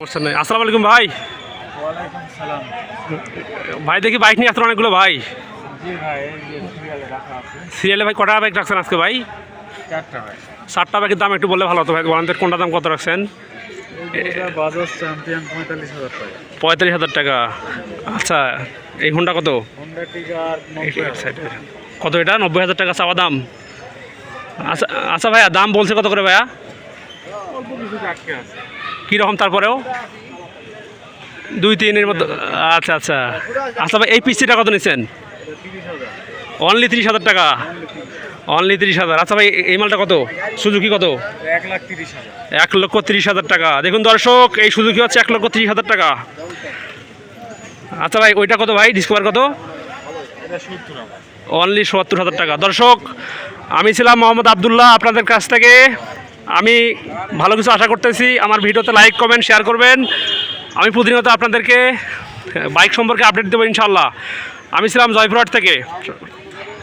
আসসালামু আলাইকুম ভাই। ওয়ালাইকুম সালাম। ভাই দেখি বাইক নিয়ে আসছেন অনেকগুলো ভাই। জি ভাই, এই যে সিরিয়ালে রাখা আছে। সিরিয়ালে ভাই কটা বাইক রাখছেন আজকে ভাই? 4টা ভাই। 7টা বাইকের দাম একটু বললে ভালো হতো ভাই। ওয়ানদের কোনটা দাম কত রাখছেন? এটা বাজাজ চ্যাম্পিয়ন 45,000 টাকা। 35,000 টাকা। আচ্ছা, এই হোন্ডা কত? হোন্ডা টিগার 90,000। কত এটা? 90,000 টাকা চাওয়া দাম। আচ্ছা আচ্ছা ভাইয়া, দাম বলছে কত করে ভাইয়া? অল্প কিছু আটকে আছে। কীরকম তারপরেও 2-3-এর মতো? আচ্ছা আচ্ছা আচ্ছা ভাই, এই পিসিটা কত নিচ্ছেন? এটা 30,000। অনলি 30,000 টাকা। অনলি 30,000। আচ্ছা ভাই, এই মালটা কত? সুজুকি কত? 1,30,000। 1,30,000 টাকা। দেখুন দর্শক, এই সুজুকি হচ্ছে 1,30,000 টাকা। আচ্ছা ভাই, ওইটা কত ভাই? ডিসকভার কত? এটা 70 টাকা। অনলি 70,000 টাকা। দর্শক, আমি ছিলাম মোহাম্মদ আবদুল্লাহ। আপনাদের কাছ থেকে আমি ভালো কিছু আশা করতেছি। আমার ভিডিওতে লাইক কমেন্ট শেয়ার করবেন। আমি প্রতিনিয়ত আপনাদেরকে বাইক সম্পর্কে আপডেট দেবো ইনশাল্লাহ। আমি ছিলাম জয়পুরহাট থেকে।